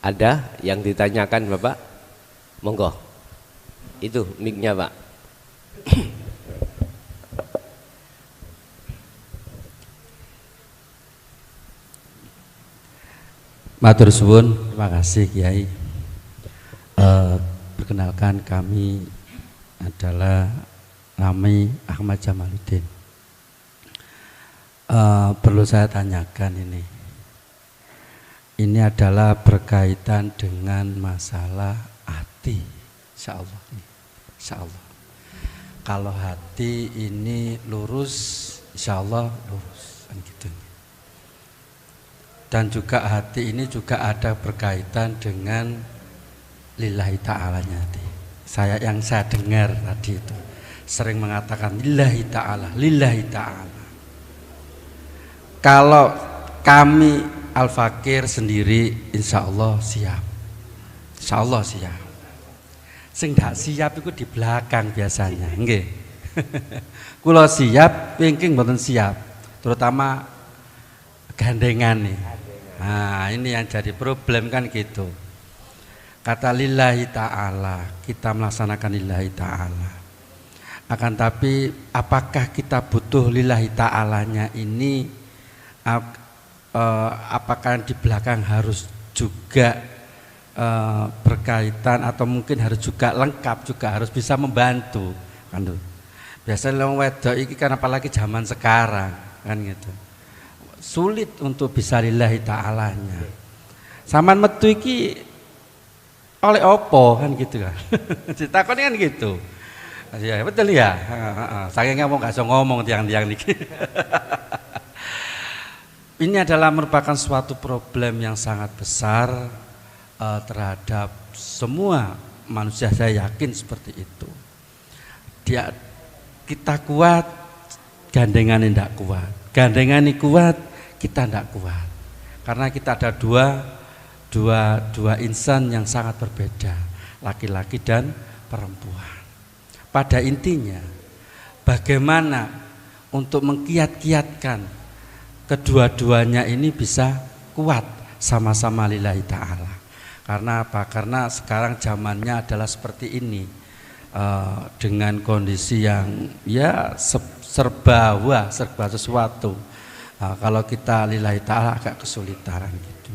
Ada yang ditanyakan Bapak? Monggo. Itu mic-nya Pak. Matur suwun, terima kasih Kiai. Perkenalkan, kami adalah Rami Ahmad Jamaluddin. Perlu saya tanyakan ini adalah berkaitan dengan masalah hati, insya Allah. Insya Allah. Kalau hati ini lurus, insya Allah lurus, kan gitu. Dan juga hati ini juga ada berkaitan dengan lillahi ta'alanya hati. Yang saya dengar tadi itu sering mengatakan lillahi ta'ala, lillahi ta'ala. Kalau kami Al-Fakir sendiri insya Allah siap. Insya Allah siap. Sing gak siap itu di belakang biasanya, nggih. Kula siap, pingking mboten siap. Terutama gandengan nih. Nah, ini yang jadi problem kan gitu. Kata lillahi ta'ala, kita melaksanakan lillahi ta'ala. Akan tapi apakah kita butuh lillahi ta'alanya ini, apakah di belakang harus juga berkaitan atau mungkin harus juga lengkap, juga harus bisa membantu kan tuh. Biasanya wong wedok iki kan apalagi zaman sekarang kan gitu. Sulit untuk bisa lillahi ta'alanya. Saman metu iki oleh opo kan gitu kan. Ditakoni kan gitu. Ya betul ya. Saking ngomong gak iso ngomong tiang-tiang niki. Ini adalah merupakan suatu problem yang sangat besar terhadap semua manusia, saya yakin seperti itu. Kita kuat, gandengan tidak kuat. Gandengan ini kuat, kita tidak kuat. Karena kita ada dua insan yang sangat berbeda, laki-laki dan perempuan. Pada intinya, bagaimana untuk mengkiat-kiatkan kedua-duanya ini bisa kuat sama-sama lillahi ta'ala. Karena apa? Karena sekarang zamannya adalah seperti ini, dengan kondisi yang ya serba sesuatu. Kalau kita lillahi ta'ala agak kesulitan gitu.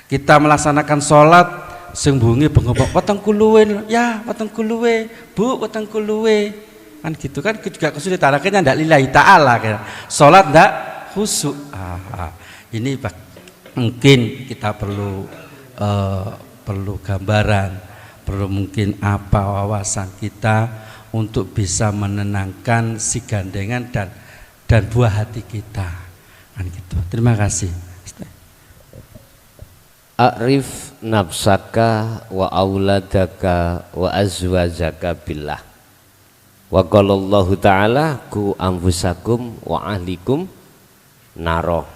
Kita melaksanakan sholat sing bungi bengok weteng kuluwe ya, weteng kuluwe Bu, weteng kuluwe kan gitu kan juga kesulitan. Akhirnya ndak lillahi ta'ala kan. Sholat ndak khusyuk. Ini mungkin kita perlu gambaran, perlu mungkin apa wawasan kita untuk bisa menenangkan si gandengan dan buah hati kita. Kan gitu. Terima kasih. A'rif nafsaka wa auladaka wa azwajaka billah. Wa qala Allahu ta'ala ku anfusakum wa ahlikum naro.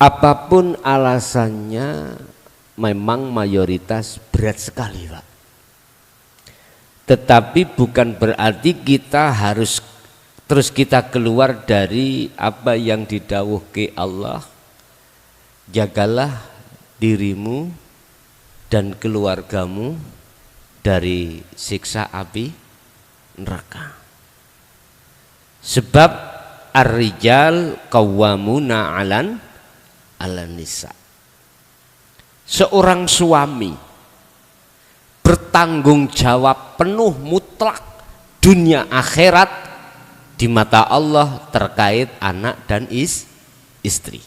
Apapun alasannya memang mayoritas berat sekali Pak. Tetapi bukan berarti kita harus terus kita keluar dari apa yang didhawuhke Allah. Jagalah dirimu dan keluargamu dari siksa api neraka. Sebab ar-rijal qawwamuna 'alan nisa. Seorang suami bertanggung jawab penuh mutlak dunia akhirat di mata Allah terkait anak dan istri.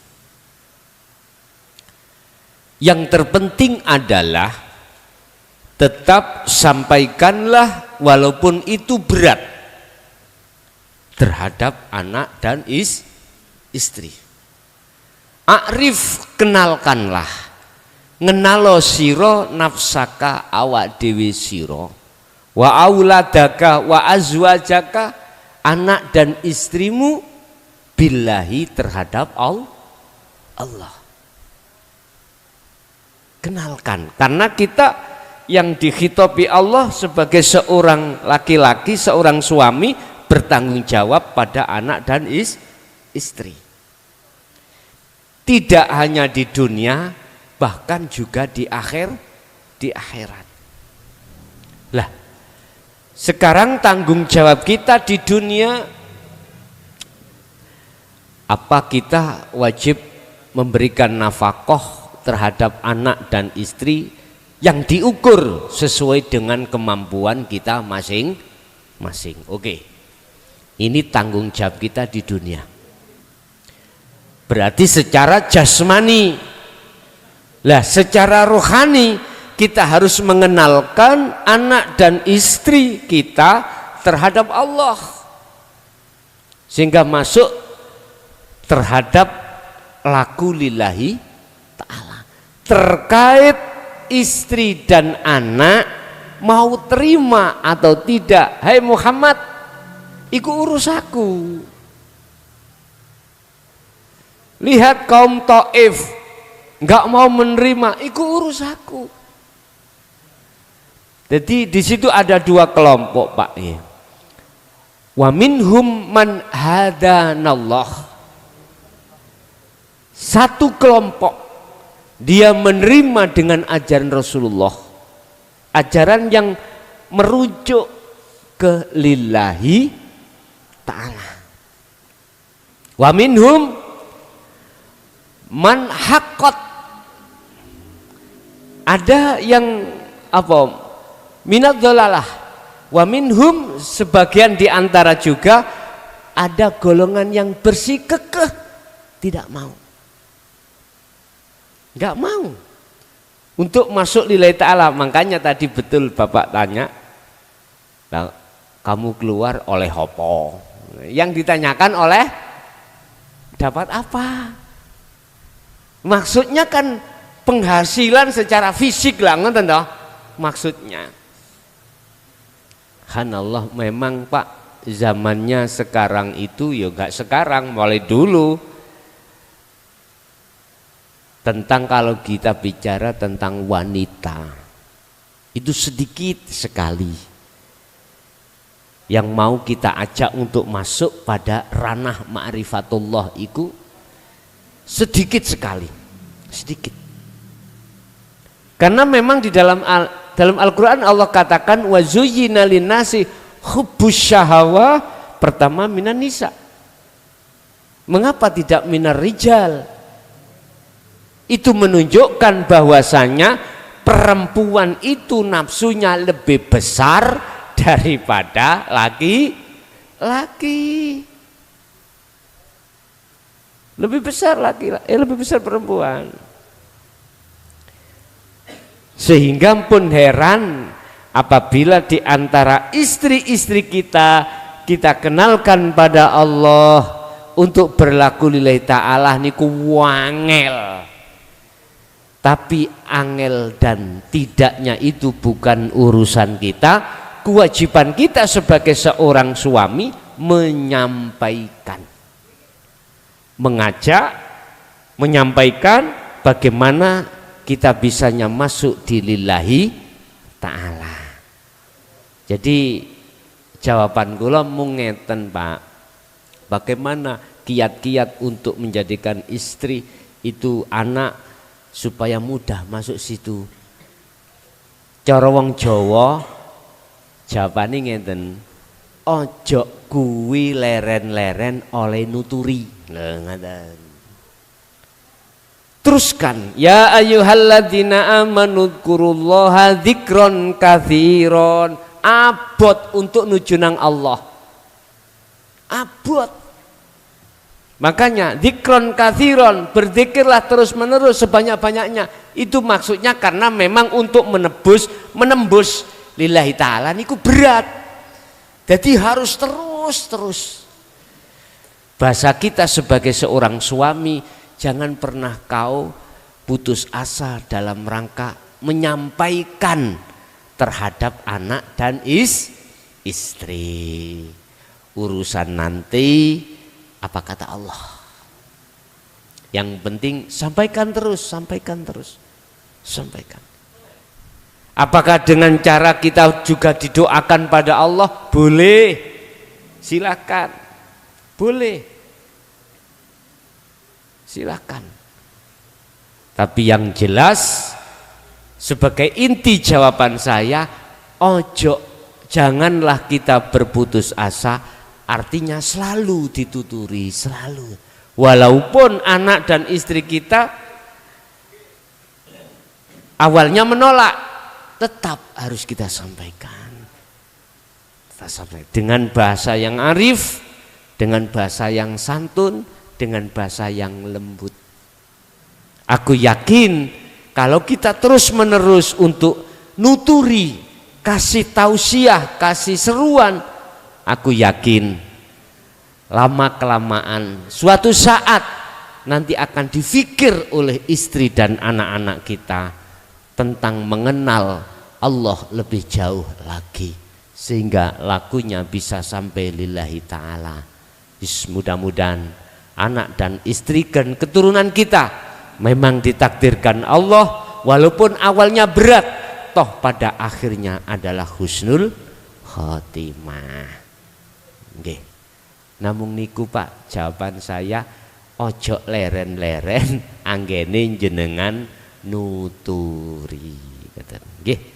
Yang terpenting adalah tetap sampaikanlah walaupun itu berat terhadap anak dan istri. A'rif, kenalkanlah, ngenalo siro nafsaka awak dewi siro, wa auladaka wa azwajaka, anak dan istrimu, billahi terhadap Allah. Kenalkan, karena kita yang dikhitobi Allah sebagai seorang laki-laki, seorang suami bertanggung jawab pada anak dan istri. tidak hanya di dunia, bahkan juga di akhirat. Lah, sekarang tanggung jawab kita di dunia, apa kita wajib memberikan nafkah terhadap anak dan istri yang diukur sesuai dengan kemampuan kita masing-masing. Oke, ini tanggung jawab kita di dunia. Berarti secara jasmani. Lah, secara rohani kita harus mengenalkan anak dan istri kita terhadap Allah, sehingga masuk terhadap laku lillahi ta'ala. Terkait istri dan anak mau terima atau tidak, hai Muhammad, iku urus aku. Lihat kaum Taif nggak mau menerima, iku urus aku. Jadi di situ ada dua kelompok, Pak. Wa minhum man hadanallah. Satu kelompok dia menerima dengan ajaran Rasulullah, ajaran yang merujuk ke lillahi ta'ala. Wa minhum man haqqat. Ada yang apa? Minad dhalalah. Wa minhum, sebagian diantara juga ada golongan yang bersikukuh tidak mau. Enggak mau untuk masuk lillahi ta'ala. Makanya tadi betul Bapak tanya, nah, kamu keluar oleh apa? Yang ditanyakan oleh dapat apa? Maksudnya kan penghasilan secara fisik lah, ngoten toh maksudnya. Hanallah, memang Pak, zamannya sekarang itu ya enggak sekarang, mulai dulu. Tentang kalau kita bicara tentang wanita, itu sedikit sekali yang mau kita ajak untuk masuk pada ranah ma'rifatullah, itu sedikit sekali, sedikit. Karena memang di dalam Al-Quran Allah katakan wa zuyyina linnasi hubbus syahawah, pertama minan nisa. Mengapa tidak minar rijal? Itu menunjukkan bahwasanya perempuan itu nafsunya lebih besar daripada laki-laki. Lebih besar lebih besar perempuan. Sehingga pun heran apabila di antara istri-istri kita kenalkan pada Allah untuk berlaku lillahi ta'ala niku wangel. Tapi angel dan tidaknya itu bukan urusan kita. Kewajiban kita sebagai seorang suami menyampaikan, mengajak, menyampaikan bagaimana kita bisanya masuk di lillahi ta'ala. Jadi jawaban kula mung ngeten, Pak. Bagaimana kiat-kiat untuk menjadikan istri itu anak supaya mudah masuk situ. Cara wong Jawa jawabane ngeten, ojo kuwi leren-leren oleh nuturi. Lha ngaten. Teruskan, ya ayyuhalladzina amanu dzkurullaha dzikron katsiron. Abot untuk nuju nang Allah. Abot. Makanya dzikron katsiron, berzikirlah terus menerus sebanyak-banyaknya. Itu maksudnya karena memang untuk menembus lillahi ta'ala niku berat. Jadi harus terus. Bahasa kita sebagai seorang suami, jangan pernah kau putus asa dalam rangka menyampaikan terhadap anak dan istri. Urusan nanti apa kata Allah. Yang penting sampaikan terus. Apakah dengan cara kita juga didoakan pada Allah? Boleh, silakan, boleh, silakan. Tapi yang jelas sebagai inti jawaban saya, janganlah kita berputus asa, artinya selalu dituturi, selalu. Walaupun anak dan istri kita awalnya menolak, tetap harus kita sampaikan. Kita sampaikan dengan bahasa yang arif, dengan bahasa yang santun, dengan bahasa yang lembut. Aku yakin kalau kita terus menerus untuk nuturi, kasih tausiah, kasih seruan, aku yakin lama kelamaan suatu saat nanti akan difikir oleh istri dan anak-anak kita tentang mengenal Allah lebih jauh lagi, sehingga lakunya bisa sampai lillahi ta'ala. Mudah-mudahan anak dan istri dan keturunan kita memang ditakdirkan Allah, walaupun awalnya berat, toh pada akhirnya adalah husnul khotimah. Nggih. Namung niku Pak, jawaban saya, ojo leren-leren anggene jenengan nuturi. Nggih.